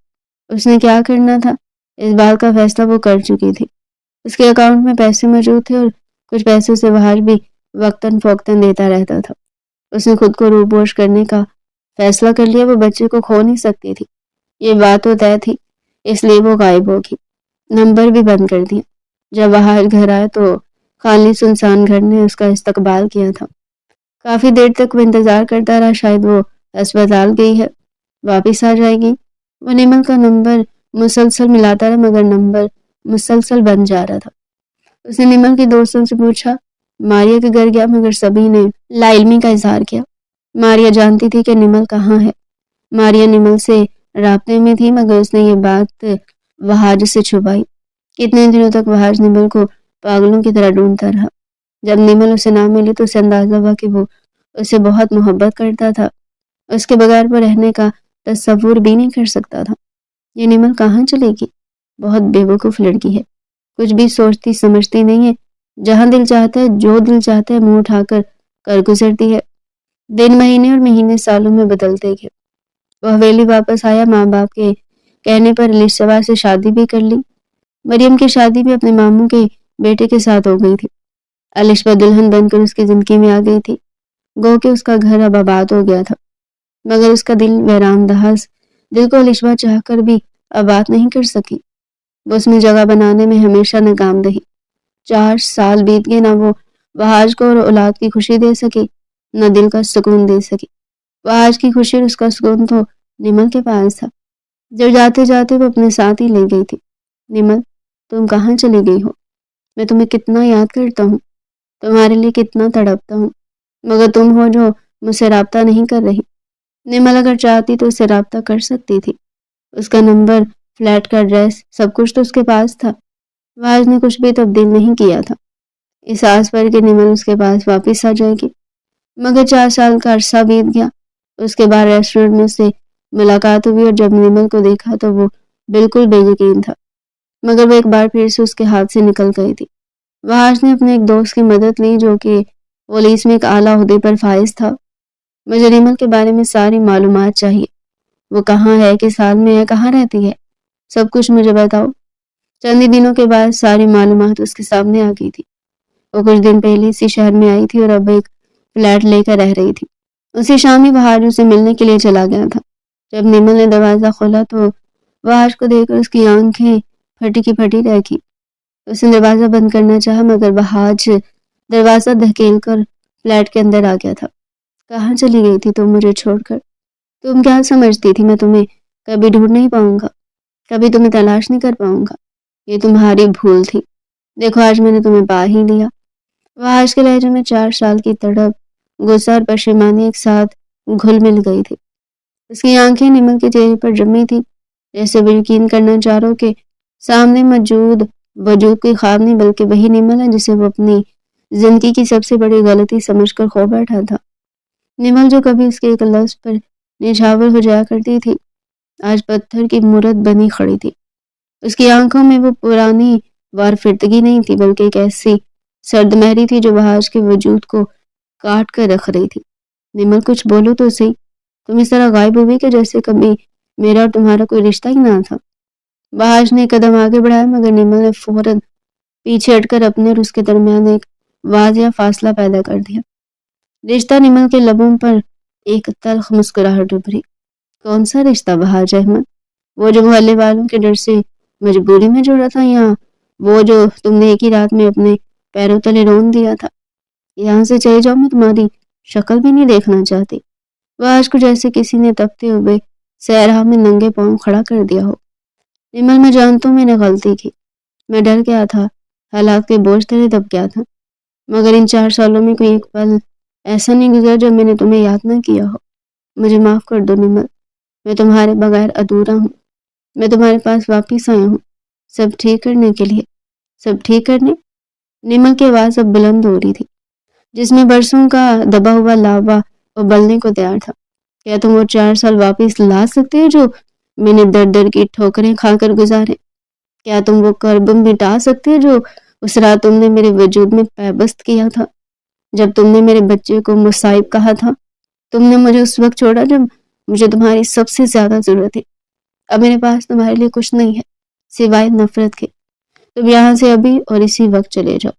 اس نے کیا کرنا تھا، اس بات کا فیصلہ وہ کر چکی تھی۔ اس کے اکاؤنٹ میں پیسے موجود تھے اور کچھ پیسوں سے وحاج بھی وقتاً فوقتاً دیتا رہتا تھا۔ اس نے خود کو روپوش کرنے کا فیصلہ کر لیا، وہ بچے کو کھو نہیں سکتی تھی، یہ بات تو طے تھی، اس لیے وہ غائب ہوگی۔ نمبر بھی بند کر دیا۔ جب وحاج گھر آئے تو خالی سنسان گھر نے اس کا استقبال کیا تھا۔ کافی دیر تک وہ انتظار کرتا رہا، شاید وہ اسپتال گئی ہے، واپس آ جائے گی۔ وہ نمل کا نمبر مسلسل ملاتا رہا مگر نمبر مسلسل بند جا رہا تھا۔ اس نے نمل کی دوستوں سے پوچھا، ماریا کے گھر گیا، مگر سبھی نے لا علمی کا اظہار کیا۔ ماریا جانتی تھی کہ نمل کہاں ہے۔ ماریا نمل سے رابطے میں تھی مگر اس نے یہ بات وحاج سے چھپائی۔ کتنے دنوں تک وحاج نمل کو پاگلوں کی طرح ڈھونڈتا رہا۔ جب نمل اسے نہ ملی تو اسے اندازہ ہوا کہ وہ اسے بہت محبت کرتا تھا، اس کے بغیر وہ رہنے کا تصور بھی نہیں کر سکتا تھا۔ یہ نمل کہاں چلے گی؟ بہت بے وقوف لڑکی ہے، کچھ بھی سوچتی سمجھتی نہیں ہے، جہاں دل چاہتا ہے جو دل چاہتا ہے منہ اٹھا کر گزرتی ہے۔ دن مہینے اور مہینے سالوں میں بدلتے گئے۔ وہ حویلی واپس آیا، ماں باپ کے کہنے پر الشبا سے شادی بھی کر لی۔ مریم کی شادی بھی اپنے ماموں کے بیٹے کے ساتھ ہو گئی تھی۔ الشبا دلہن بن کر اس کی زندگی میں آ گئی تھی، گو کہ اس کا گھر اب آباد ہو گیا تھا، مگر اس کا دل ویران دہاز دل کو الشبا چاہ کر بھی آباد نہیں کر سکی۔ وہ اس میں جگہ بنانے میں ہمیشہ ناکام رہی۔ 4 سال بیت گئے، نہ وہ وحاج کو اور اولاد کی خوشی دے سکی، نہ دل کا سکون دے سکی۔ وحاج کی خوشی اور اس کا سکون تو نمل کے پاس تھا۔ جب جاتے جاتے وہ اپنے ساتھ ہی لے گئی تھی۔ نمل، تم کہاں چلی گئی ہو؟ میں تمہیں کتنا یاد کرتا ہوں، تمہارے لیے کتنا تڑپتا ہوں، مگر تم ہو جو مجھ سے رابطہ نہیں کر رہی۔ نمل اگر چاہتی تو اس سے رابطہ کر سکتی تھی، اس کا نمبر، فلیٹ کا ایڈریس، سب کچھ تو اس کے پاس تھا۔ آج نے کچھ بھی تبدیل نہیں کیا تھا، اس آس پر کہ نمل اس کے پاس واپس آ جائے گی۔ مگر 4 سال کا عرصہ بیت گیا۔ اس کے بعد ریسٹورنٹ میں سے ملاقات ہوئی اور جب نمل کو دیکھا تو وہ بالکل بے یقین تھا، مگر وہ ایک بار پھر سے اس کے ہاتھ سے نکل گئی تھی۔ وحاش نے اپنے ایک دوست کی مدد لی جو کہ پولیس میں ایک اعلیٰ عہدے پر فائز تھا۔ مجھے نمل کے بارے میں ساری معلومات چاہیے، وہ کہاں ہے، کس حال میں ہے، کہاں رہتی ہے، سب کچھ مجھے بتاؤ۔ چند ہی دنوں کے بعد ساری معلومات اس کے سامنے آ گئی تھی۔ وہ کچھ دن پہلے اسی شہر میں آئی تھی اور اب ایک فلیٹ لے کر رہ رہی تھی۔ اسی شام ہی وحاش اسے ملنے کے لیے چلا گیا تھا۔ جب نمل نے دروازہ کھولا تو وحاش کو دیکھ کر اس کی آنکھیں پھٹی کی پھٹی رہ گئی۔ اس نے دروازہ بند کرنا چاہا مگر وحاش دروازہ دھکیل کر فلیٹ کے اندر آ گیا تھا۔ کہاں چلی گئی تھی تم مجھے چھوڑ کر؟ تم کیا سمجھتی تھی میں تمہیں کبھی ڈھونڈ نہیں پاؤں گا، کبھی تمہیں تلاش نہیں کر پاؤں گا؟ یہ تمہاری بھول تھی، دیکھو آج میں نے تمہیں پا ہی لیا۔ وحاش کے لہجے میں 4 سال کی تڑپ، غصہ اور پشیمانی ایک ساتھ گھل مل گئی تھی۔ اس کی آنکھیں نمل کے چہرے پر جمی تھی، جیسے وہ یقین کرنا چاہ رہا کہ سامنے موجود وجود کوئی خواب نہیں بلکہ وہی نمل ہے جسے وہ اپنی زندگی کی سب سے بڑی غلطی سمجھ کر کھو بیٹھا تھا۔ نمل جو کبھی اس کے ایک لفظ پر نچھاور ہو جایا کرتی تھی، آج پتھر کی مورت بنی کھڑی تھی۔ اس کی آنکھوں میں وہ پرانی وارفتگی نہیں تھی بلکہ ایک ایسی سرد مہری تھی جو وحاش کے وجود کو کاٹ کر رکھ رہی تھی۔ نمل، کچھ بولو تو صحیح، تم اس طرح غائب ہوئی کہ جیسے کبھی میرا اور تمہارا کوئی رشتہ ہی نہ تھا۔ وحاش نے ایک قدم آگے بڑھایا مگر نمل نے فوراً پیچھے ہٹ کر اپنے اور اس کے درمیان ایک واضح فاصلہ پیدا کر دیا۔ رشتہ؟ نمل کے لبوں پر ایک تلخ مسکراہٹ ابھری۔ کون سا رشتہ وحاش احمد؟ وہ جو محلے والوں کے ڈر سے مجبوری میں جڑا تھا، یا وہ جو تم نے ایک ہی رات میں اپنے پیروں تلے رون دیا تھا؟ یہاں سے چلے جاؤ، میں تمہاری شکل بھی نہیں دیکھنا چاہتی۔ وحاش کو جیسے کسی نے تپتے ہوئے صحرا میں ننگے پاؤں کھڑا کر دیا ہو۔ نمل، میں جانتا ہوں میں نے غلطی کی، میں ڈر گیا تھا، حالات کے بوجھ تلے دب گیا تھا، مگر ان 4 سالوں میں کوئی ایک پل ایسا نہیں گزرا جب میں نے تمہیں یاد نہ کیا ہو۔ مجھے معاف کر دو نمل، میں تمہارے بغیر ادھورا ہوں، میں تمہارے پاس واپس آیا ہوں سب ٹھیک کرنے کے لیے۔ سب ٹھیک کرنے؟ نمل کی آواز اب بلند ہو رہی تھی، جس میں برسوں کا دبا ہوا لاوا ابلنے کو تیار تھا۔ کیا تم وہ 4 سال واپس لا سکتے ہو جو میں نے در در کی ٹھوکریں کھا کر گزارے؟ کیا تم وہ کرب مٹا سکتے ہو جو اس رات تم نے میرے وجود میں پیوست کیا تھا، جب تم نے میرے بچے کو مصائب کہا تھا؟ تم نے مجھے اس وقت چھوڑا جب مجھے تمہاری سب سے زیادہ ضرورت ہے۔ اب میرے پاس تمہارے لیے کچھ نہیں ہے سوائے نفرت کے۔ تم یہاں سے ابھی اور اسی وقت چلے جاؤ،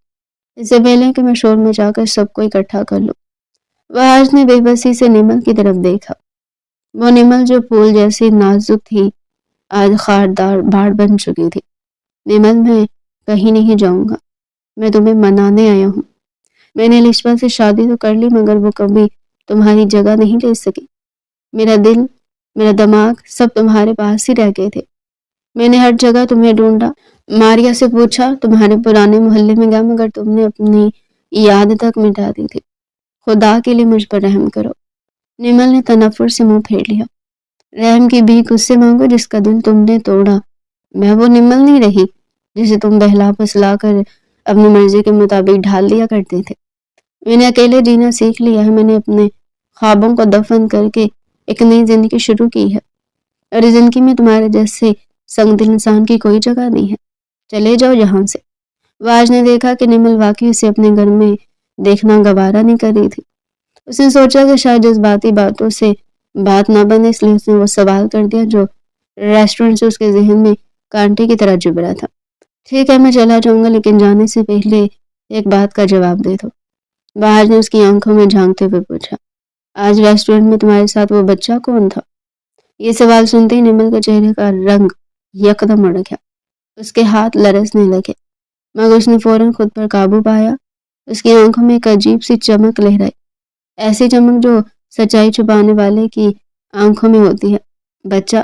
اس سے پہلے کہ میں شور میں جا کر سب کو اکٹھا کر لوں۔ وحاش نے بے بسی سے نمل کی طرف دیکھا۔ وہ نمل جو پھول جیسی نازک تھی آج خاردار بھاڑ بن چکی تھی۔ نمل، میں کہیں نہیں جاؤں گا، میں تمہیں منانے آیا ہوں۔ میں نے لشبہ سے شادی تو کر لی مگر وہ کبھی تمہاری جگہ نہیں لے سکی۔ میرا دل، میرا دماغ سب تمہارے پاس ہی رہ گئے تھے۔ میں نے ہر جگہ تمہیں ڈھونڈا، ماریا سے پوچھا، تمہارے پرانے محلے میں گیا مگر تم نے اپنی یاد تک مٹا دی تھی۔ خدا کے لیے مجھ پر رحم کرو۔ نمل نے تنفر سے منہ پھیر لیا۔ رحم کی بھیک اس سے مانگو جس کا دل تم نے توڑا۔ میں وہ نمل نہیں رہی جسے تم بہلا پھسلا کر اپنی مرضی کے مطابق ڈھال دیا کرتے تھے۔ میں نے اکیلے جینا سیکھ لیا ہے، میں نے اپنے خوابوں کو دفن کر کے ایک نئی زندگی شروع کی ہے، اور اس زندگی میں تمہارے جیسے سنگ دل انسان کی کوئی جگہ نہیں ہے۔ چلے جاؤ یہاں سے۔ وحاش نے دیکھا کہ نمل واقعی اسے اپنے گھر میں دیکھنا گوارا نہیں کر رہی تھی۔ اس نے سوچا کہ شاید جذباتی باتوں سے بات نہ بنے، اس لیے اس نے وہ سوال کر دیا جو ریسٹورنٹ سے اس کے ذہن میں کانٹے کی طرح چبھ رہا تھا۔ ٹھیک ہے، میں چلا جاؤں گا لیکن جانے سے پہلے ایک بات کا جواب دے دو۔ وحاش نے اس کی آنکھوں میں جھانکتے ہوئے پوچھا، آج ریسٹورنٹ میں تمہارے ساتھ وہ بچہ کون تھا؟ یہ سوال سنتے ہی نمل کے چہرے کا رنگ یکدم اڑ گیا، اس کے ہاتھ لرزنے لگے، مگر اس نے فوراً خود پر قابو پایا۔ اس کی آنکھوں میں ایک عجیب سی چمک لہرائی، ایسی چمک جو سچائی چھپانے والے کی آنکھوں میں ہوتی ہے۔ بچہ؟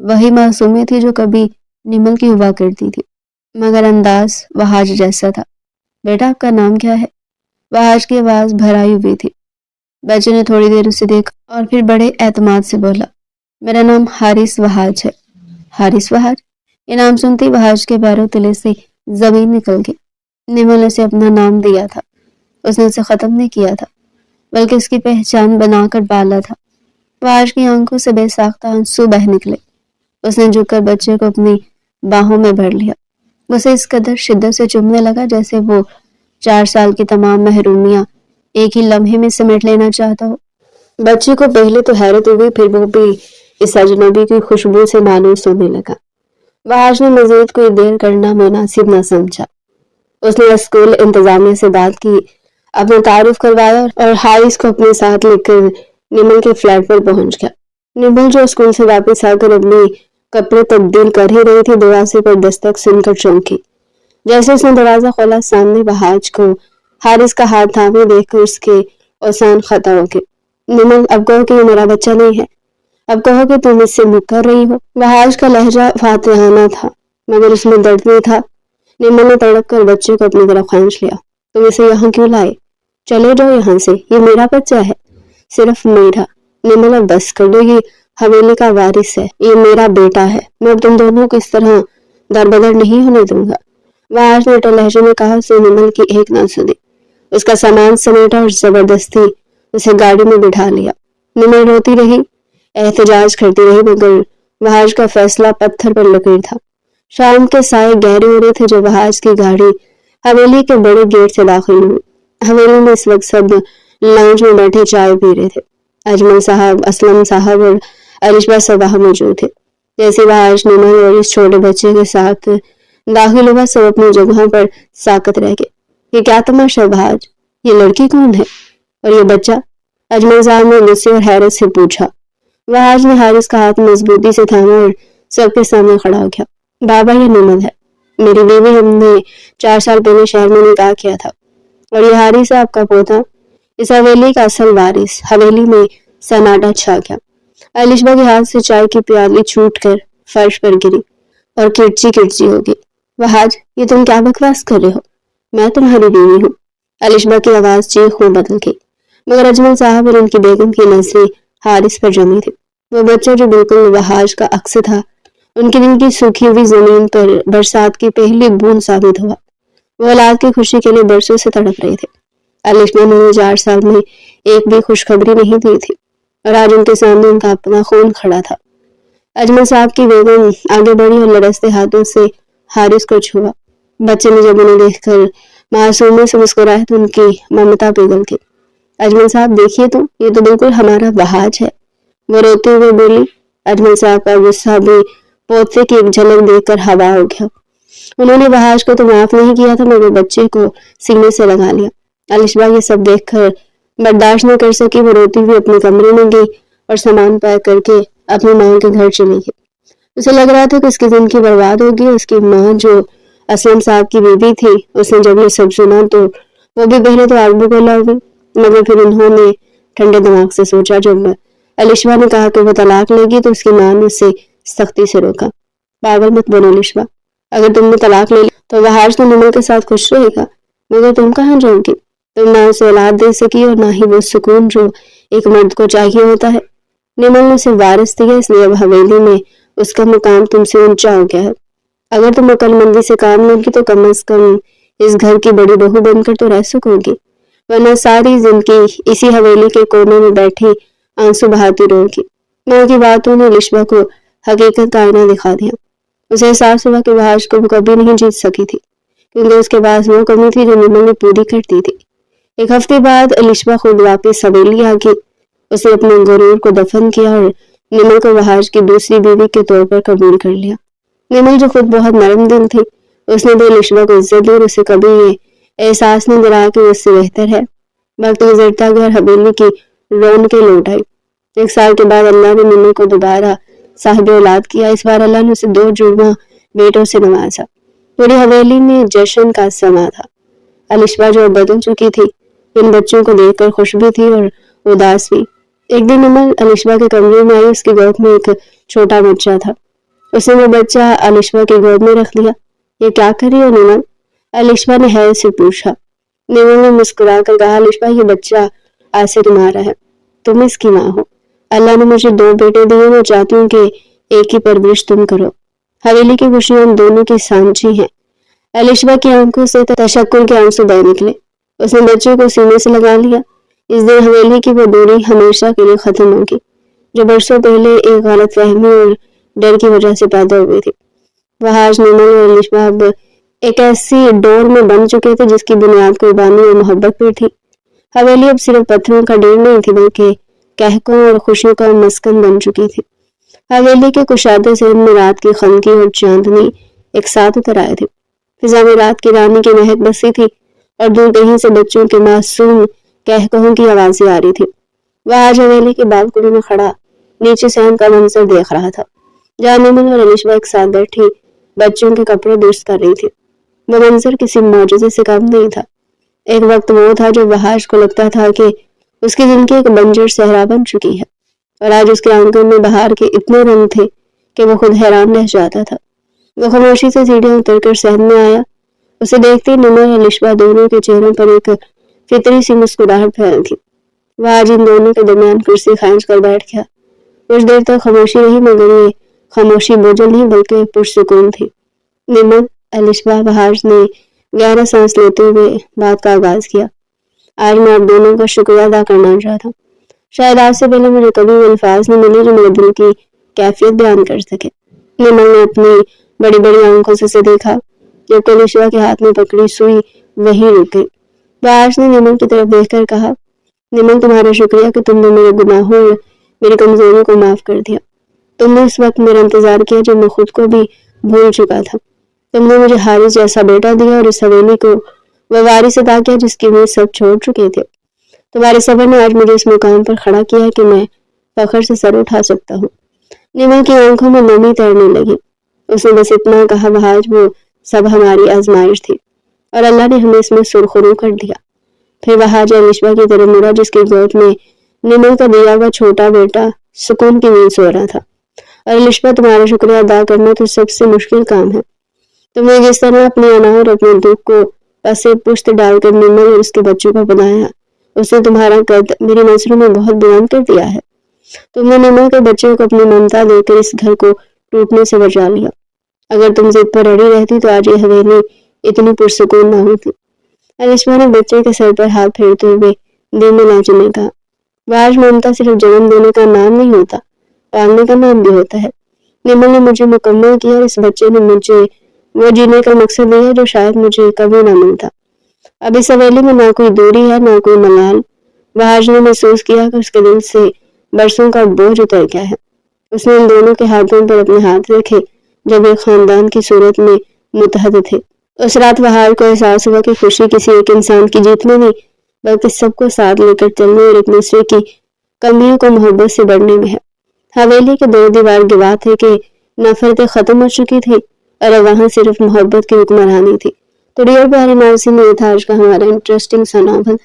وہی معصومی تھی جو کبھی نمل کی ہوا کرتی تھی، مگر انداز وحاج جیسا تھا۔ بیٹا آپ کا نام کیا ہے؟ وحاج کی آواز بھرائی ہوئی تھی۔ بچے نے تھوڑی دیر اسے دیکھا اور پھر بڑے اعتماد سے بولا، میرا نام حارث وحاج ہے۔ حارث وحاج؟ یہ نام سنتی وحاج کے پیروں تلے سے زمین نکل گئی۔ نمل نے اسے اپنا نام دیا تھا، اس نے اسے ختم نہیں کیا تھا، بلکہ اس کی پہچان بنا کر پالا تھا۔ وحاج کی آنکھوں سے بے ساختہ آنسو بہہ نکلے۔ اس نے جھک کر بچے کو اپنی باہوں میں بھر لیا، اسے اس قدر شدت سے چومنے لگا جیسے وہ 4 سال کی تمام محرومیاں ایک ہی لمحے میں سمیٹ لینا چاہتا ہو۔ بچے کو پہلے تو حیرت ہوئی، پھر وہ بھی اس اجنبی کی خوشبو سے مانوس ہونے لگا۔ وحاج نے مزید کوئی دیر کرنا مناسب نہ سمجھا۔ اس نے اسکول انتظامیہ سے بات کی، اپنا تعارف کروایا اور حارث کو اپنے ساتھ لے کر نمل کے فلیٹ پر پہنچ گیا۔ نمل جو اسکول سے واپس آ کر اپنے کپڑے تبدیل کر ہی رہی تھی، دروازے پر دستک سن کر چونکی۔ جیسے اس نے دروازہ کھولا، سامنے وحاج کو حارث کا ہاتھ تھامے دیکھ کر اس کے اوسان خطا ہو گئے۔ نمل، اب کہو کہ یہ میرا بچہ نہیں ہے، اب کہو کہ تم اس سے مکر رہی ہو۔ وحاج کا لہجہ فاتحانہ تھا، مگر اس میں درد نہیں تھا۔ نمل نے تڑپ کر بچے کو اپنی طرف کھینچ لیا۔ تم اسے یہاں کیوں لائے؟ چلے جاؤ یہاں سے، یہ میرا بچہ ہے، صرف میرا۔ نمل، اب بس کر دو، یہ حویلی کا وارث ہے، یہ میرا بیٹا ہے، میں اب تم دونوں کو اس طرح دربدر نہیں ہونے دوں گا۔ وحاج نے ٹل لہجے میں کہا، سو نمل کی ایک نہ سنی، اس کا سامان سمیٹا اور زبردستی اسے گاڑی میں بٹھا لیا۔ نمل روتی رہی، احتجاج کرتی رہی، مگر وحاج کا فیصلہ پتھر پر لکیر تھا۔ شام کے سائے گہرے ہو رہے تھے جب وحاج کی گاڑی حویلی کے بڑے گیٹ سے داخل ہوئی۔ حویلی میں اس وقت سب لاؤنج میں بیٹھے چائے پی رہے تھے۔ اجمل صاحب، اسلم صاحب اور علیشبہ صاحب وہاں موجود تھے۔ جیسے وحاج نمل اور اس چھوٹے بچے کے ساتھ داخل ہوا، سب اپنی جگہوں پر ساکت رہ گئے۔ یہ کیا تماشا وحاج؟ یہ لڑکی کون ہے؟ اور یہ بچہ؟ اجمل صاحب نے غصے اور حیرت سے پوچھا۔ وحاج نے حارث کا ہاتھ مضبوطی سے تھاما اور سب کے سامنے کھڑا ہو گیا۔ بابا، یہ نمل ہے، میری بیوی، ہم نے 4 سال پہلے شہر میں نکاح کیا تھا، اور یہ حارث ہے آپ کا پوتا، اس حویلی کا اصل وارث۔ حویلی میں سناٹا چھا گیا۔ علیشبہ کے ہاتھ سے چائے کی پیالی چھوٹ کر فرش پر گری اور کرچی کرچی ہو گئی۔ وحاج، یہ تم کیا بکواس کر رہے ہو؟ میں تمہاری بیوی ہوں۔ علیشبہ کی آواز چیخ میں بدل گئی، مگر اجمل صاحب اور ان کی بیگم کی نظریں حارث پر جمی تھی۔ وہ بچہ جو بالکل وحاج کا عکس تھا، ان کے دل کی سوکھی ہوئی زمین پر برسات کی پہلی بوند ثابت ہوا۔ وہ اولاد کی خوشی کے لیے برسوں سے تڑپ رہے تھے۔ علیشبہ نے 4 سال میں ایک بھی خوشخبری نہیں دی تھی، اور آج ان کے سامنے ان کا اپنا خون کھڑا تھا۔ اجمل صاحب کی بیگم آگے بڑھی اور لرزتے ہاتھوں سے حارث کو چھوا۔ بچے نے جب انہیں دیکھ کر معصومی سے مسکرایا تو ان کی ممتا پگھل گئی۔ اجمل صاحب، دیکھیے تو، یہ تو بالکل ہمارا وحاج ہے، وہ روتے ہوئے بولی۔ اجمل صاحب کا غصہ بھی پوتے کی ایک جھلک دیکھ کر ہوا ہو گیا۔ انہوں نے وحاج کو تو معاف نہیں کیا تھا، مگر بچے کو سینے سے لگا لیا۔ علیشبہ یہ سب دیکھ کر برداشت نہ کر سکی، وہ روتی ہوئی اپنے کمرے میں گئی اور سامان پیک کر کے اپنی ماں کے گھر چلی گئی۔ اسے لگ رہا تھا کہ اس کی زندگی برباد ہوگی۔ اس کی ماں جو اسلم صاحب کی بیوی تھی، اس نے جب یہ سب سنا تو وہ بھی پہلے تو آگ بگولا ہوئی، مگر پھر انہوں نے ٹھنڈے دماغ سے سوچا۔ جب علیشبہ نے کہا کہ وہ طلاق لے گی تو اس کی ماں نے اسے سختی سے روکا۔ پاگل مت بنو علیشبہ، اگر تم نے طلاق لے لی تو وحاج تو نمل کے ساتھ خوش رہے گا، مگر تم کہاں جاؤ گی؟ تم نہ اسے اولاد دے سکی اور نہ ہی وہ سکون جو ایک مرد کو چاہیے ہوتا ہے۔ نمل نے اسے وارث دیا، اس لیے اب حویلی میں اس کا مقام تم سے اونچا ہو گیا ہے۔ اگر تم عقل مندی سے کام لوگی تو کم از کم اس گھر کی بڑی بہو بن کر تو رہ سکو گی، ورنہ ساری زندگی اسی حویلی کے کونے میں بیٹھی آنسو بہاتی رہو گی۔ ماں کی باتوں نے علیشبہ کو حقیقت کا آئینہ دکھا دیا۔ اسے احساس ہوا کہ وحاج کو وہ کبھی نہیں جیت سکی تھی، کیونکہ اس کے پاس وہ کمی تھی جو نمل نے پوری کرتی تھی۔ 1 ہفتے بعد علیشبہ خود واپس حویلی آ گئی۔ اسے اپنے غرور کو دفن کیا اور نمل کو وحاج کی دوسری بیوی کے طور پر قبول کر لیا۔ نمل جو خود بہت نرم دل تھی، اس نے بھی علیشبہ کو عزت دی اور اسے کبھی یہ احساس نہیں دلایا کہ وہ اس سے بہتر ہے۔ وقت گزرتا گیا اور حویلی کی رونقیں لوٹ آئی۔ 1 سال کے بعد اللہ نے نمل کو دوبارہ صاحب اولاد کیا۔ اس بار اللہ نے اسے 2 جڑواں بیٹوں سے نوازا۔ پوری حویلی میں جشن کا سما تھا۔ علیشبہ جو اب بدل چکی تھی، ان بچوں کو دیکھ کر خوش بھی تھی اور اداس بھی۔ ایک دن نمل علیشبہ کے کمرے میں آئی، اس کی گود میں ایک چھوٹا بچہ تھا۔ اس نے وہ بچہ الشبا کی گود میں رکھ لیا۔ یہ کیا کر رہی ہو نیمل؟ الشبا نے حیرت سے پوچھا۔ نیمل نے مسکرا کر کہا، الشبا یہ بچہ آج سے تمہارا ہے، تم اس کی ماں ہو۔ اللہ نے مجھے 2 بیٹے دیے، میں چاہتی ہوں کہ ایک ہی پرورش تم کرو۔ حویلی کی خوشیاں ہم دونوں کی سانجھی ہیں۔ الشبا کی آنکھوں سے تشکر کے آنسو بہہ نکلے۔ اس نے بچے کو سینے سے لگا لیا۔ اس دن حویلی کی وہ دوری ہمیشہ کے لیے ختم ہوگی جو برسوں پہلے ایک غلط فہمی اور ڈر کی وجہ سے پیدا ہوئی تھی۔ وحاج، نیمل اور الشبا اب ایک ایسی ڈور میں بن چکے تھے جس کی بنیاد قربانی اور محبت پر تھی۔ حویلی اب صرف پتھروں کا ڈھیر نہیں تھی بلکہ قہقہوں اور خوشیوں کا مسکن بن چکی تھی۔ حویلی کے کشادے ذہن میں رات کی خنکی اور چاندنی ایک ساتھ اتر آئے تھے۔ فضا میں رات کی رانی کی مہک بسی تھی اور دور کہیں سے بچوں کے معصوم قہقہوں کی آوازیں آ رہی تھی۔ وہ آج حویلی کی بالکنی میں کھڑا نیچے صحن کا منظر دیکھ رہا تھا جہاں نیمل اور الشبا ایک ساتھ بیٹھی بچوں کے کپڑے درست کر رہی تھی۔ وہ منظر کسی معجزے سے کم نہیں تھا۔ ایک وقت وہ تھا جو وحاج کو لگتا تھا کہ اس کی زندگی ایک بنجر صحرا بن چکی ہے، اور آج اس کے آنگن میں بہار کے اتنے رنگ تھے کہ وہ خود حیران رہ جاتا تھا۔ وہ خاموشی سے سیڑھیاں اتر کر صحن میں آیا۔ اسے دیکھتے نیمل اور الشبا دونوں کے چہروں پر ایک فطری سی مسکراہٹ پھیل تھی۔ وہ آج ان دونوں کے درمیان کرسی کھینچ کر بیٹھ گیا۔ کچھ دیر تک خاموشی رہی، مگر یہ خاموشی بوجھل نہیں بلکہ پرسکون تھی۔ نیمل، الشبا، وحاج نے گہرا سانس لیتے ہوئے بات کا آغاز کیا۔ آج میں آپ دونوں کا شکریہ ادا کرنا چاہتا ہوں۔ شاید آج سے پہلے مجھے کبھی وہ الفاظ نہیں ملے جو میرے دل کی کیفیت بیان کر سکے۔ نیمل نے اپنی بڑی بڑی آنکھوں سے اسے دیکھا۔ جب الشبا کے ہاتھ میں پکڑی سوئی وہی رک گئی۔ وحاج نے نیمل کی طرف دیکھ کر کہا، نیمل، تمہارا شکریہ کہ تم نے میرے گناہوں اور میری کمزوریوں کو معاف کر دیا۔ تم نے اس وقت میرا انتظار کیا جب میں خود کو بھی بھول چکا تھا۔ تم نے مجھے حارث جیسا بیٹا دیا اور اس حویلی کو وہ وارث عطا کیا جس کی امید سب چھوڑ چکے تھے۔ تمہارے صبر نے آج مجھے اس مقام پر کھڑا کیا کہ میں فخر سے سر اٹھا سکتا ہوں۔ نیمل کی آنکھوں میں نمی تیرنے لگی۔ اس نے بس اتنا کہا، وحاج، وہ سب ہماری آزمائش تھی اور اللہ نے ہمیں اس میں سرخرو کر دیا۔ پھر وحاج الشبا کی طرف مڑا جس کی گود میں نیمل کا دیا ہوا چھوٹا بیٹا سکون کی نیند سو رہا تھا۔ اور الشبا، تمہارا شکریہ ادا کرنا تو سب سے مشکل کام ہے۔ تم نے جس طرح اپنی انا اور اپنے دکھ کو پسے پشت ڈال کر نیمل اور اس کے بچوں کو بنایا، اس نے تمہارا قد میری نظروں میں بہت بلند کر دیا ہے۔ تم نے نیمل کے بچوں کو اپنی ممتا دے کر اس گھر کو ٹوٹنے سے بچا لیا۔ اگر تم ضد پر اڑی رہتی تو آج یہ حویلی اتنی پرسکون نہ ہوتی۔ الشبا نے بچے کے سر پر ہاتھ پھیرتے ہوئے دھیمے لہجے میں کہا، آج ممتا صرف جنم دینے کا نام نہیں ہوتا، پالنے کا نام بھی ہوتا ہے۔ نیمل نے مجھے مکمل کیا اور اس بچے نے مجھے وہ جینے کا مقصد دیا جو شاید مجھے کبھی نہ ملتا۔ اب اس حویلی میں نہ کوئی دوری ہے نہ کوئی ملال۔ وحاج نے محسوس کیا کہ اس کے دل سے برسوں کا بوجھ اتر گیا ہے۔ اس نے ان دونوں کے ہاتھوں پر اپنے ہاتھ رکھے جب ایک خاندان کی صورت میں متحد تھے۔ اس رات وحاج کو احساس ہوا کہ خوشی کسی ایک انسان کی جیت میں نہیں بلکہ سب کو ساتھ لے کر چلنے اور ایک دوسرے کی کمیوں کو محبت سے بڑھنے میں ہے۔ حویلی کے 2 دیوار گواہ تھے کہ نفرتیں ختم ہو چکی تھی اور وہاں صرف محبت کی حکمرانی تھی۔ تو ڈیئر پیارے ناظرین، یہ تھا آج کا ہمارا انٹرسٹنگ سا ناول۔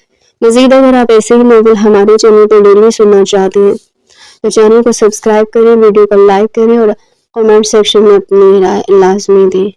مزید اگر آپ ایسے ہی ناول ہمارے چینل پر ڈیلی سننا چاہتے ہیں تو چینل کو سبسکرائب کریں، ویڈیو کو لائک کریں اور کمنٹ سیکشن میں اپنی رائے لازمی دیں۔